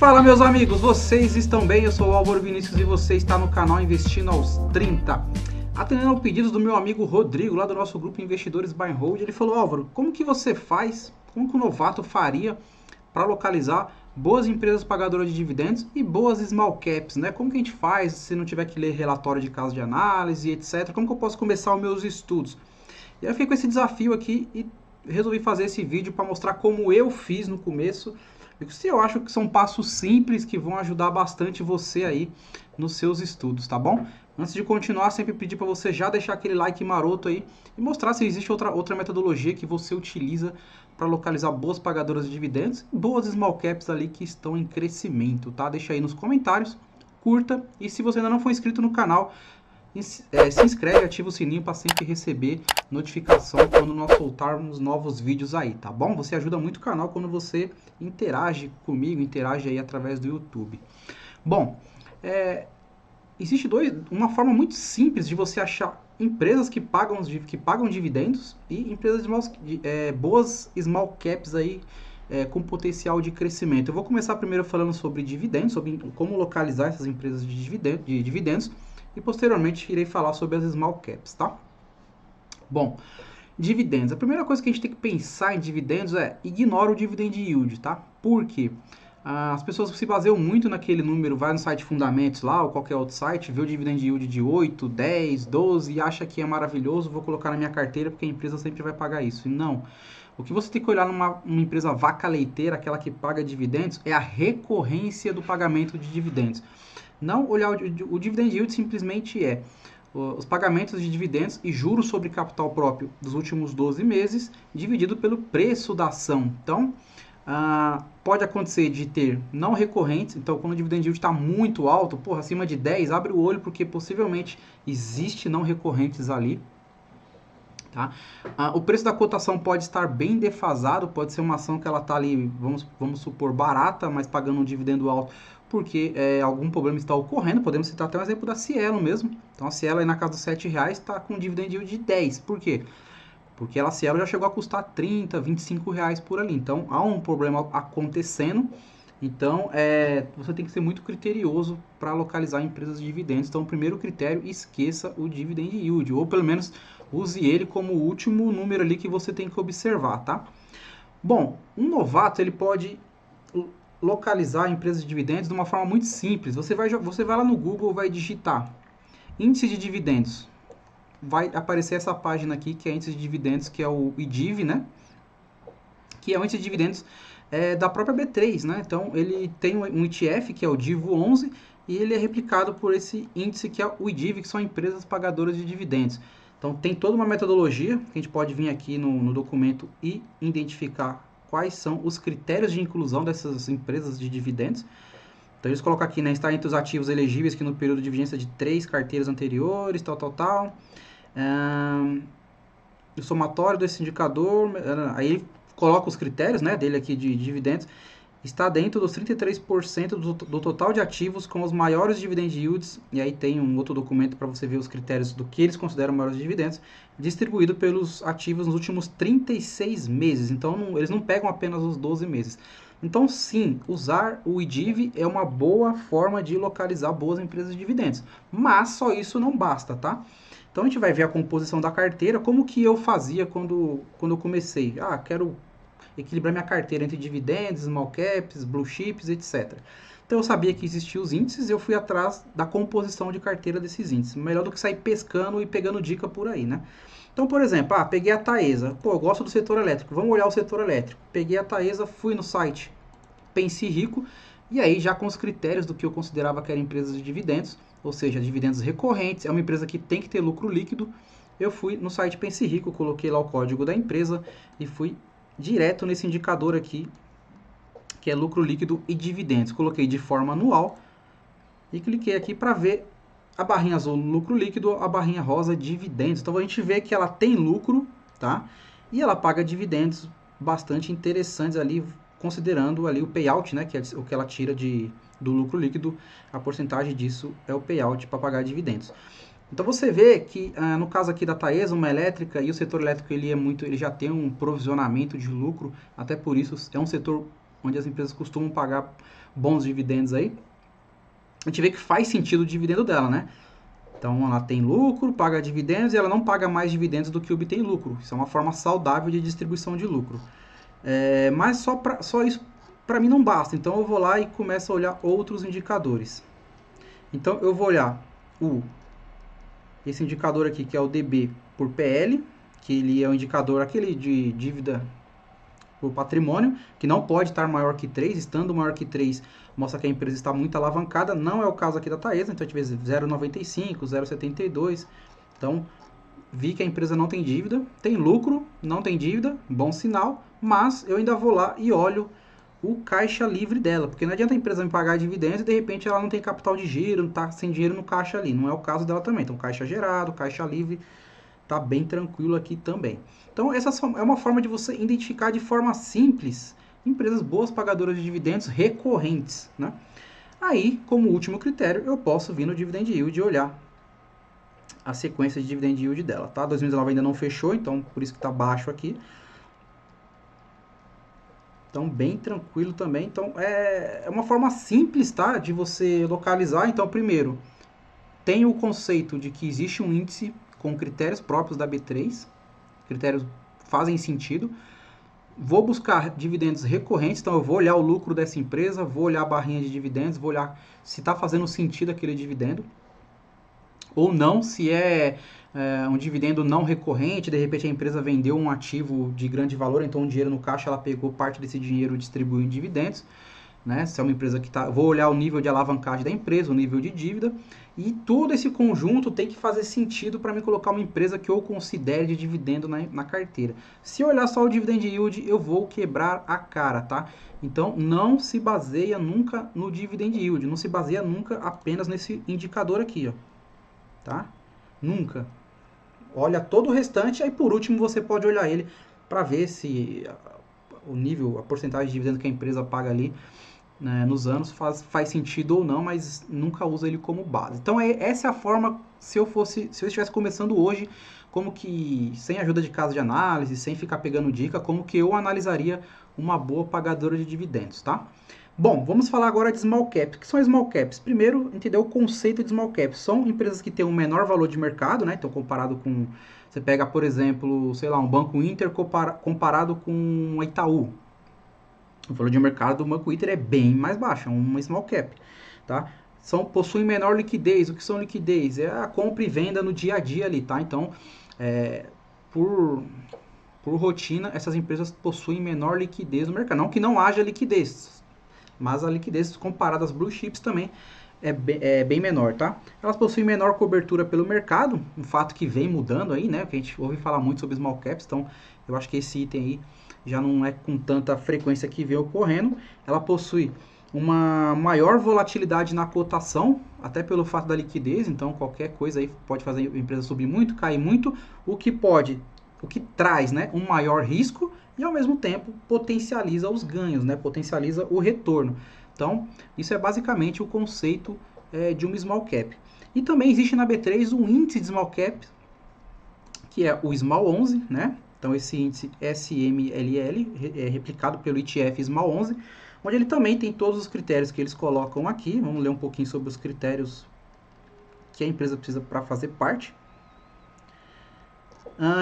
Fala, meus amigos, vocês estão bem? Eu sou o Álvaro Vinícius e você está no canal Investindo aos 30. Atendendo ao pedido do meu amigo Rodrigo, lá do nosso grupo Investidores Buy and Hold, ele falou: Álvaro, como que você faz, como que o novato faria para localizar boas empresas pagadoras de dividendos e boas small caps, né? Como que a gente faz se não tiver que ler relatório de caso de análise, etc? Como que eu posso começar os meus estudos? E aí eu fiquei com esse desafio aqui e resolvi fazer esse vídeo para mostrar como eu fiz no começo. Eu acho que são passos simples que vão ajudar bastante você aí nos seus estudos, tá bom? Antes de continuar, sempre pedir para você já deixar aquele like maroto aí e mostrar se existe outra metodologia que você utiliza para localizar boas pagadoras de dividendos e boas small caps ali que estão em crescimento, tá? Deixa aí nos comentários, curta e se você ainda não for inscrito no canal, se inscreve e ativa o sininho para sempre receber notificação quando nós soltarmos novos vídeos aí, tá bom? Você ajuda muito o canal quando você interage comigo, interage aí através do YouTube. Bom, existe uma forma muito simples de você achar empresas que pagam dividendos e empresas boas small caps aí com potencial de crescimento. Eu vou começar primeiro falando sobre dividendos, sobre como localizar essas empresas de dividendos e posteriormente irei falar sobre as small caps, tá? Bom, dividendos. A primeira coisa que a gente tem que pensar em dividendos é ignora o dividend yield, tá? Por quê? As pessoas se baseiam muito naquele número, vai no site Fundamentos lá ou qualquer outro site, vê o dividend yield de 8, 10, 12 e acha que é maravilhoso, vou colocar na minha carteira porque a empresa sempre vai pagar isso. E não. O que você tem que olhar numa empresa vaca leiteira, aquela que paga dividendos, é a recorrência do pagamento de dividendos. Não olhar o dividend yield simplesmente é os pagamentos de dividendos e juros sobre capital próprio dos últimos 12 meses dividido pelo preço da ação. Então, pode acontecer de ter não recorrentes, então quando o dividend yield está muito alto, acima de 10, abre o olho porque possivelmente existe não recorrentes ali. Tá? O preço da cotação pode estar bem defasado, pode ser uma ação que ela está ali, vamos supor, barata, mas pagando um dividendo alto, porque algum problema está ocorrendo. Podemos citar até um exemplo da Cielo mesmo. Então a Cielo aí na casa dos R$7 está com um dividend yield de 10. Por quê? Porque a Cielo já chegou a custar 30, 25 reais por ali. Então há um problema acontecendo. Então você tem que ser muito criterioso para localizar empresas de dividendos. Então o primeiro critério, esqueça o dividend yield, ou pelo menos use ele como o último número ali que você tem que observar, tá? Bom, um novato ele pode localizar empresas de dividendos de uma forma muito simples. Você vai lá no Google, vai digitar índice de dividendos. Vai aparecer essa página aqui, que é índice de dividendos, que é o IDIV, né? Que é o índice de dividendos da própria B3, né? Então, ele tem um ETF, que é o DIVO11, e ele é replicado por esse índice, que é o IDIV, que são empresas pagadoras de dividendos. Então, tem toda uma metodologia, que a gente pode vir aqui no documento e identificar quais são os critérios de inclusão dessas empresas de dividendos. Então, eles colocam aqui, né, está entre os ativos elegíveis que no período de vigência de 3 carteiras anteriores, tal. O somatório desse indicador, aí coloca os critérios, né, dele aqui de dividendos, está dentro dos 33% do total de ativos com os maiores dividend yields, e aí tem um outro documento para você ver os critérios do que eles consideram maiores dividendos, distribuído pelos ativos nos últimos 36 meses. Então, eles não pegam apenas os 12 meses. Então, sim, usar o IDIV é uma boa forma de localizar boas empresas de dividendos. Mas só isso não basta, tá? Então, a gente vai ver a composição da carteira, como que eu fazia quando eu comecei. Quero equilibrar minha carteira entre dividendos, small caps, blue chips, etc. Então, eu sabia que existiam os índices e eu fui atrás da composição de carteira desses índices. Melhor do que sair pescando e pegando dica por aí, né? Então, por exemplo, peguei a Taesa. Eu gosto do setor elétrico. Vamos olhar o setor elétrico. Peguei a Taesa, fui no site Pense Rico, e aí já com os critérios do que eu considerava que eram empresas de dividendos, ou seja, dividendos recorrentes, é uma empresa que tem que ter lucro líquido. Eu fui no site Pense Rico, coloquei lá o código da empresa e fui direto nesse indicador aqui, que é lucro líquido e dividendos. Coloquei de forma anual e cliquei aqui para ver a barrinha azul lucro líquido, a barrinha rosa dividendos. Então a gente vê que ela tem lucro, tá? E ela paga dividendos bastante interessantes ali, considerando ali o payout, né, que é o que ela tira do lucro líquido, a porcentagem disso é o payout para pagar dividendos. Então você vê que no caso aqui da Taesa, uma elétrica, e o setor elétrico ele já tem um provisionamento de lucro, até por isso é um setor onde as empresas costumam pagar bons dividendos aí, a gente vê que faz sentido o dividendo dela, né? Então ela tem lucro, paga dividendos e ela não paga mais dividendos do que obtém lucro. Isso é uma forma saudável de distribuição de lucro. Mas só isso para mim não basta. Então eu vou lá e começo a olhar outros indicadores. Então eu vou olhar esse indicador aqui, que é o DB por PL, que ele é um indicador aquele de dívida por patrimônio, que não pode estar maior que 3, estando maior que 3, mostra que a empresa está muito alavancada, não é o caso aqui da Taesa, então a gente vê 0,95, 0,72, então vi que a empresa não tem dívida, tem lucro, não tem dívida, bom sinal, mas eu ainda vou lá e olho o caixa livre dela, porque não adianta a empresa me pagar dividendos e de repente ela não tem capital de giro, não está sem dinheiro no caixa ali, não é o caso dela também, então caixa gerado, caixa livre, tá bem tranquilo aqui também. Então essa é uma forma de você identificar de forma simples empresas boas pagadoras de dividendos recorrentes, né? Aí, como último critério, eu posso vir no dividend yield e olhar a sequência de dividend yield dela, tá? 2019 ainda não fechou, então por isso que tá baixo aqui. Então, bem tranquilo também. Então, é uma forma simples, tá? De você localizar. Então, primeiro, tem o conceito de que existe um índice com critérios próprios da B3. Critérios fazem sentido. Vou buscar dividendos recorrentes. Então, eu vou olhar o lucro dessa empresa, vou olhar a barrinha de dividendos, vou olhar se está fazendo sentido aquele dividendo. Ou não, se é um dividendo não recorrente, de repente a empresa vendeu um ativo de grande valor, então o dinheiro no caixa, ela pegou parte desse dinheiro e distribuiu em dividendos, né? Se é uma empresa que está... Vou olhar o nível de alavancagem da empresa, o nível de dívida, e todo esse conjunto tem que fazer sentido para me colocar uma empresa que eu considere de dividendo na carteira. Se eu olhar só o dividend yield, eu vou quebrar a cara, tá? Então, não se baseia nunca no dividend yield, não se baseia nunca apenas nesse indicador aqui, ó. Tá? Nunca. Olha todo o restante, aí por último você pode olhar ele para ver se o nível, a porcentagem de dividendo que a empresa paga ali, né, nos anos faz sentido ou não, mas nunca usa ele como base. Então essa é a forma, se eu estivesse começando hoje, como que, sem ajuda de casa de análise, sem ficar pegando dica, como que eu analisaria uma boa pagadora de dividendos, tá? Bom, vamos falar agora de small caps. O que são small caps? Primeiro, entender o conceito de small caps. São empresas que têm um menor valor de mercado, né? Então, comparado com... Você pega, por exemplo, sei lá, um Banco Inter comparado com um Itaú. O valor de mercado do Banco Inter é bem mais baixo, é uma small cap, tá? Possuem menor liquidez. O que são liquidez? É a compra e venda no dia a dia ali, tá? Então, por rotina, essas empresas possuem menor liquidez no mercado. Não que não haja liquidez, mas a liquidez comparada às blue chips também é bem menor, tá? Elas possuem menor cobertura pelo mercado, um fato que vem mudando aí, né? Que a gente ouve falar muito sobre small caps, então eu acho que esse item aí já não é com tanta frequência que vem ocorrendo. Ela possui uma maior volatilidade na cotação, até pelo fato da liquidez, então qualquer coisa aí pode fazer a empresa subir muito, cair muito, o que traz, né, um maior risco e ao mesmo tempo potencializa os ganhos, né, potencializa o retorno. Então, isso é basicamente o conceito de uma small cap. E também existe na B3 um índice de small cap, que é o Small 11, né? Então, esse índice SMLL é replicado pelo ETF Small 11, onde ele também tem todos os critérios que eles colocam aqui. Vamos ler um pouquinho sobre os critérios que a empresa precisa para fazer parte.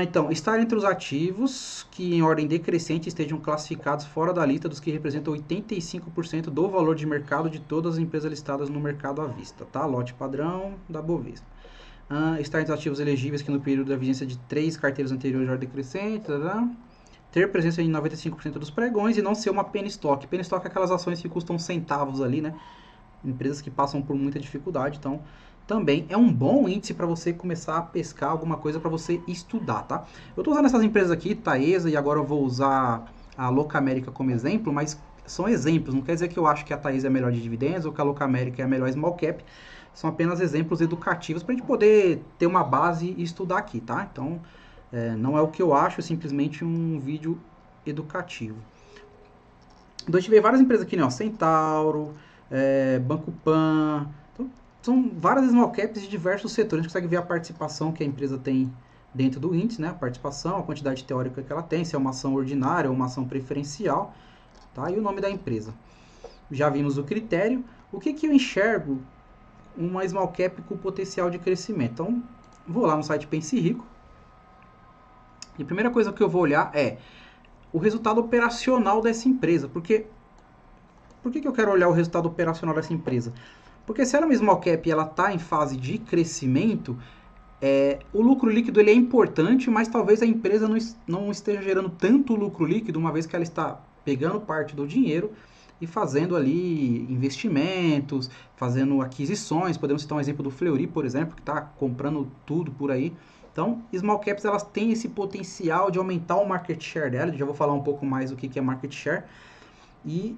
Então, estar entre os ativos que em ordem decrescente estejam classificados fora da lista dos que representam 85% do valor de mercado de todas as empresas listadas no mercado à vista, tá? Lote padrão da Bovespa. Estar entre os ativos elegíveis que no período da vigência de 3 carteiras anteriores de ordem decrescente, ter presença em 95% dos pregões e não ser uma penny stock. Penny stock é aquelas ações que custam centavos ali, né? Empresas que passam por muita dificuldade, então também é um bom índice para você começar a pescar alguma coisa para você estudar, tá? Eu estou usando essas empresas aqui, Taesa, e agora eu vou usar a Locamerica como exemplo, mas são exemplos, não quer dizer que eu acho que a Taesa é a melhor de dividendos ou que a Locamerica é a melhor small cap, são apenas exemplos educativos para a gente poder ter uma base e estudar aqui, tá? Então, não é o que eu acho, é simplesmente um vídeo educativo. Então, a gente vê várias empresas aqui, né? Ó, Centauro, Banco Pan. Então, são várias small caps de diversos setores. A gente consegue ver a participação que a empresa tem dentro do índice, né? A participação, a quantidade teórica que ela tem, se é uma ação ordinária ou uma ação preferencial. tá? E o nome da empresa. Já vimos o critério. O que eu enxergo uma small cap com potencial de crescimento? Então, vou lá no site Pense Rico. E a primeira coisa que eu vou olhar é o resultado operacional dessa empresa. Por que eu quero olhar o resultado operacional dessa empresa? Porque se ela é uma small cap e ela está em fase de crescimento, o lucro líquido ele é importante, mas talvez a empresa não esteja gerando tanto lucro líquido, uma vez que ela está pegando parte do dinheiro e fazendo ali investimentos, fazendo aquisições. Podemos citar um exemplo do Fleury, por exemplo, que está comprando tudo por aí. Então, small caps elas têm esse potencial de aumentar o market share dela. Já vou falar um pouco mais do que é market share. E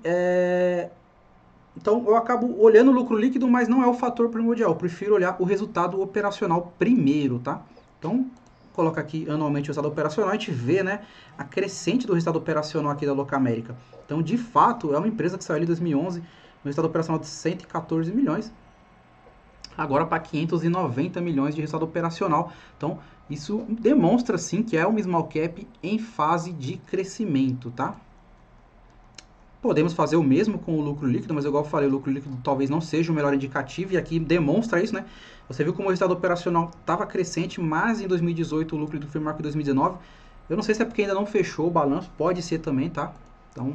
então eu acabo olhando o lucro líquido, mas não é o fator primordial. Eu prefiro olhar o resultado operacional primeiro, tá? Então, coloca aqui anualmente o resultado operacional, a gente vê, né, a crescente do resultado operacional aqui da Locamerica. Então, de fato, é uma empresa que saiu ali em 2011, no resultado operacional de 114 milhões, agora para 590 milhões de resultado operacional. Então, isso demonstra, sim, que é uma small cap em fase de crescimento, tá? Podemos fazer o mesmo com o lucro líquido, mas igual eu falei, o lucro líquido talvez não seja o melhor indicativo, e aqui demonstra isso, né? Você viu como o resultado operacional estava crescente, mas em 2018 o lucro líquido foi maior que em 2019. Eu não sei se é porque ainda não fechou o balanço, pode ser também, tá? Então,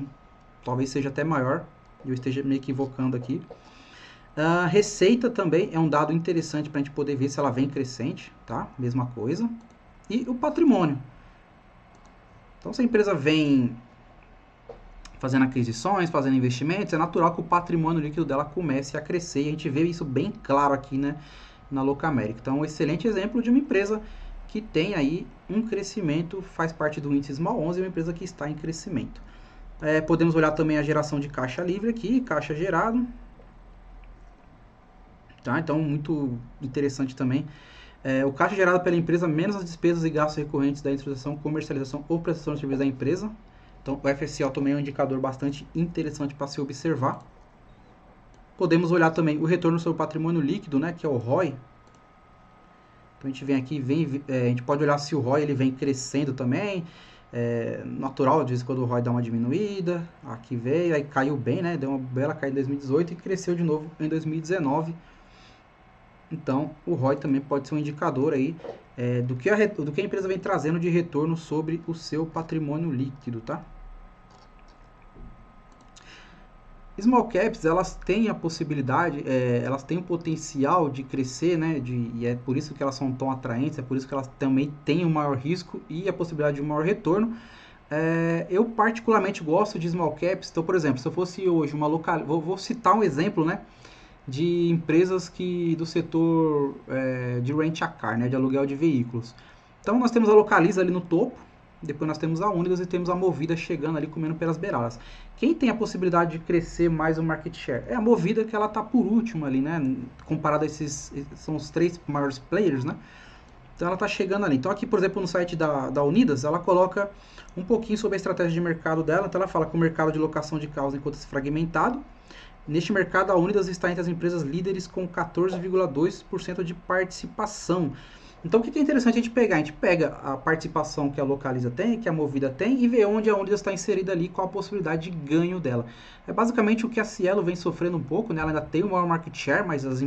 talvez seja até maior, eu esteja me equivocando aqui. A receita também é um dado interessante para a gente poder ver se ela vem crescente, tá? Mesma coisa. E o patrimônio. Então, se a empresa vem fazendo aquisições, fazendo investimentos, é natural que o patrimônio líquido dela comece a crescer. E a gente vê isso bem claro aqui, né, na Locamerica. Então, um excelente exemplo de uma empresa que tem aí um crescimento, faz parte do índice Small 11, uma empresa que está em crescimento. Podemos olhar também a geração de caixa livre aqui, caixa gerado. Tá? Então, muito interessante também. O caixa gerado pela empresa menos as despesas e gastos recorrentes da introdução, comercialização ou prestação de serviço da empresa. Então, o FSO também é um indicador bastante interessante para se observar. Podemos olhar também o retorno sobre o patrimônio líquido, né, que é o ROI. Então, a gente vem aqui, a gente pode olhar se o ROI ele vem crescendo também. Natural, de vez em quando o ROI dá uma diminuída. Aqui veio, aí caiu bem, né, deu uma bela caída em 2018 e cresceu de novo em 2019. Então, o ROI também pode ser um indicador aí do que a empresa vem trazendo de retorno sobre o seu patrimônio líquido, tá? Small caps, elas têm a possibilidade, elas têm o potencial de crescer, né? E é por isso que elas são tão atraentes, é por isso que elas também têm um maior risco e a possibilidade de um maior retorno. Eu particularmente gosto de small caps. Então, por exemplo, se eu fosse hoje vou citar um exemplo, né, de empresas do setor de rent-a-car, né, de aluguel de veículos. Então, nós temos a Localiza ali no topo, depois nós temos a Unidas e temos a Movida chegando ali, comendo pelas beiradas. Quem tem a possibilidade de crescer mais o market share? É a Movida, que ela está por último ali, né? Comparado a são os 3 maiores players, né? Então ela está chegando ali. Então aqui, por exemplo, no site da Unidas, ela coloca um pouquinho sobre a estratégia de mercado dela. Então ela fala que o mercado de locação de carros encontra-se fragmentado. Neste mercado, a Unidas está entre as empresas líderes com 14,2% de participação. Então, o que é interessante a gente pegar? A gente pega a participação que a Localiza tem, que a Movida tem, e vê onde a Unidas está inserida ali, qual a possibilidade de ganho dela. É basicamente o que a Cielo vem sofrendo um pouco, né? Ela ainda tem o maior market share, mas as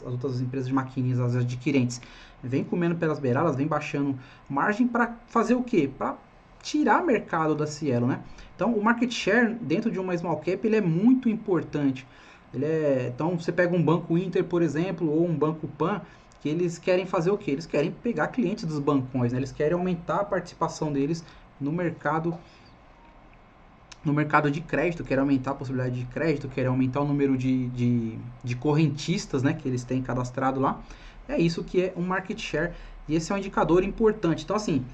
outras empresas de maquininhas, as adquirentes, vem comendo pelas beiradas, vem baixando margem para fazer o quê? Para tirar mercado da Cielo, né? Então, o market share dentro de uma small cap ele é muito importante. Então, você pega um Banco Inter, por exemplo, ou um Banco Pan, que eles querem fazer o quê? Eles querem pegar clientes dos bancões, né? Eles querem aumentar a participação deles no mercado de crédito, querem aumentar a possibilidade de crédito, querem aumentar o número de correntistas, né, que eles têm cadastrado lá. É isso que é um market share, e esse é um indicador importante. Então, assim,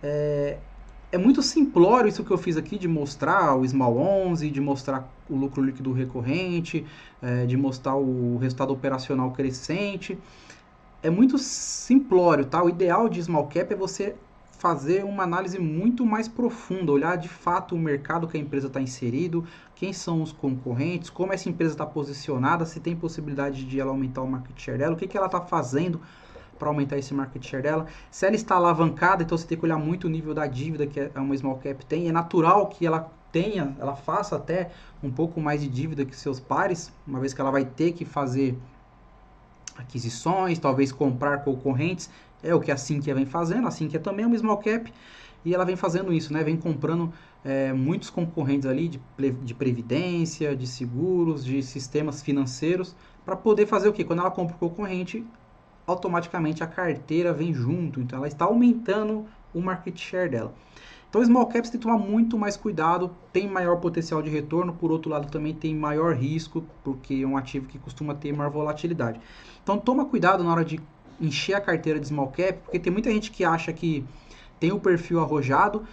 é muito simplório isso que eu fiz aqui, de mostrar o Small 11, de mostrar o lucro líquido recorrente, de mostrar o resultado operacional crescente. É muito simplório, tá? O ideal de small cap é você fazer uma análise muito mais profunda, olhar de fato o mercado que a empresa está inserido, quem são os concorrentes, como essa empresa está posicionada, se tem possibilidade de ela aumentar o market share dela, o que ela está fazendo para aumentar esse market share dela, se ela está alavancada, então você tem que olhar muito o nível da dívida que uma small cap tem, é natural que ela ela faça até um pouco mais de dívida que seus pares, uma vez que ela vai ter que fazer aquisições, talvez comprar concorrentes, é o que a Sinqia vem fazendo. A Sinqia também é uma small cap e ela vem fazendo isso, né? Vem comprando muitos concorrentes ali de previdência, de seguros, de sistemas financeiros, para poder fazer o quê? Quando ela compra o concorrente, automaticamente a carteira vem junto, então ela está aumentando o market share dela. Então, small caps tem que tomar muito mais cuidado, tem maior potencial de retorno, por outro lado também tem maior risco, porque é um ativo que costuma ter maior volatilidade. Então, toma cuidado na hora de encher a carteira de small cap, porque tem muita gente que acha que tem o perfil arrojado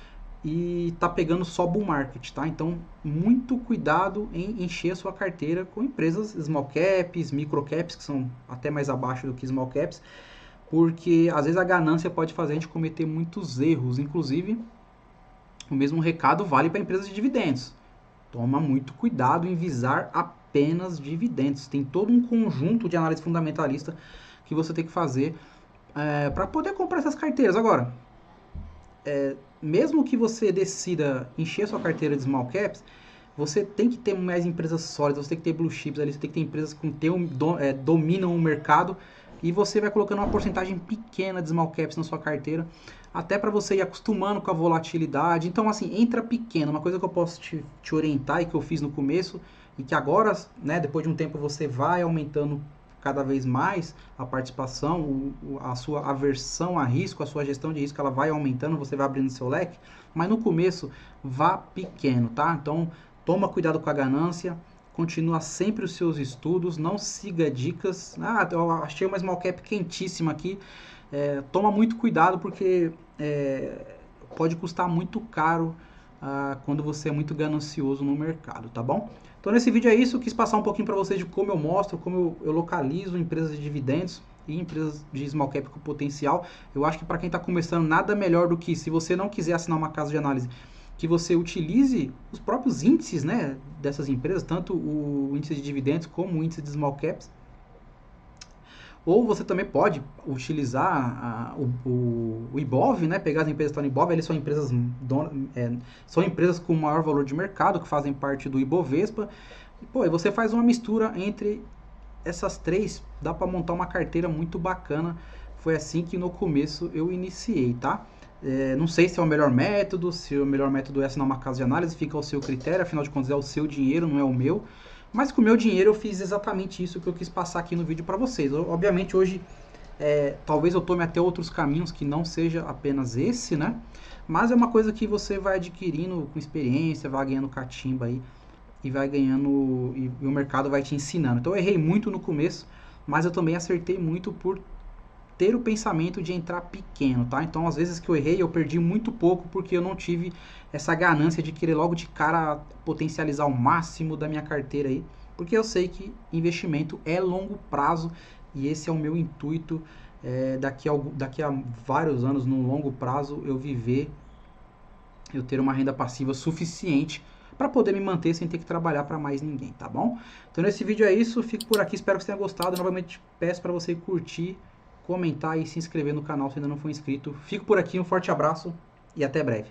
e tá pegando só bull market, tá? Então, muito cuidado em encher a sua carteira com empresas small caps, micro caps, que são até mais abaixo do que small caps, porque às vezes a ganância pode fazer a gente cometer muitos erros, inclusive o mesmo recado vale para empresas de dividendos. Toma muito cuidado em visar apenas dividendos. Tem todo um conjunto de análise fundamentalista que você tem que fazer para poder comprar essas carteiras. Agora, mesmo que você decida encher sua carteira de small caps, você tem que ter mais empresas sólidas, você tem que ter blue chips ali, você tem que ter empresas que dominam o mercado, e você vai colocando uma porcentagem pequena de small caps na sua carteira, até para você ir acostumando com a volatilidade. Então, assim, entra pequeno. Uma coisa que eu posso te orientar e que eu fiz no começo, e que agora, né, depois de um tempo, você vai aumentando cada vez mais a participação, a sua aversão a risco, a sua gestão de risco, ela vai aumentando, você vai abrindo seu leque, mas no começo, vá pequeno, tá? Então, toma cuidado com a ganância, continua sempre os seus estudos, não siga dicas. Ah, eu achei uma small cap quentíssima aqui. Toma muito cuidado, porque pode custar muito caro quando você é muito ganancioso no mercado, tá bom? Então nesse vídeo é isso, eu quis passar um pouquinho para vocês de como eu mostro, como eu localizo empresas de dividendos e empresas de small cap com potencial. Eu acho que para quem está começando, nada melhor do que, se você não quiser assinar uma casa de análise, que você utilize os próprios índices, né, dessas empresas, tanto o índice de dividendos como o índice de small caps. Ou você também pode utilizar o IBOV, né? Pegar as empresas que estão no IBOV, eles são empresas, são empresas com maior valor de mercado, que fazem parte do IBOVESPA. E você faz uma mistura entre essas três, dá para montar uma carteira muito bacana. Foi assim que no começo eu iniciei, tá? Não sei se é o melhor método, se o melhor método é assinar uma casa de análise, fica ao seu critério, afinal de contas é o seu dinheiro, não é o meu. Mas com o meu dinheiro eu fiz exatamente isso que eu quis passar aqui no vídeo para vocês. Obviamente hoje, talvez eu tome até outros caminhos que não seja apenas esse, né? Mas é uma coisa que você vai adquirindo com experiência, vai ganhando catimba aí, e vai ganhando, e o mercado vai te ensinando. Então eu errei muito no começo, mas eu também acertei muito por ter o pensamento de entrar pequeno, tá? Então, às vezes que eu errei, eu perdi muito pouco porque eu não tive essa ganância de querer logo de cara potencializar o máximo da minha carteira aí, porque eu sei que investimento é longo prazo e esse é o meu intuito, daqui a vários anos, no longo prazo, eu ter uma renda passiva suficiente para poder me manter sem ter que trabalhar para mais ninguém, tá bom? Então, nesse vídeo é isso, fico por aqui, espero que você tenha gostado. Novamente, peço para você curtir, comentar e se inscrever no canal se ainda não for inscrito. Fico por aqui, um forte abraço e até breve.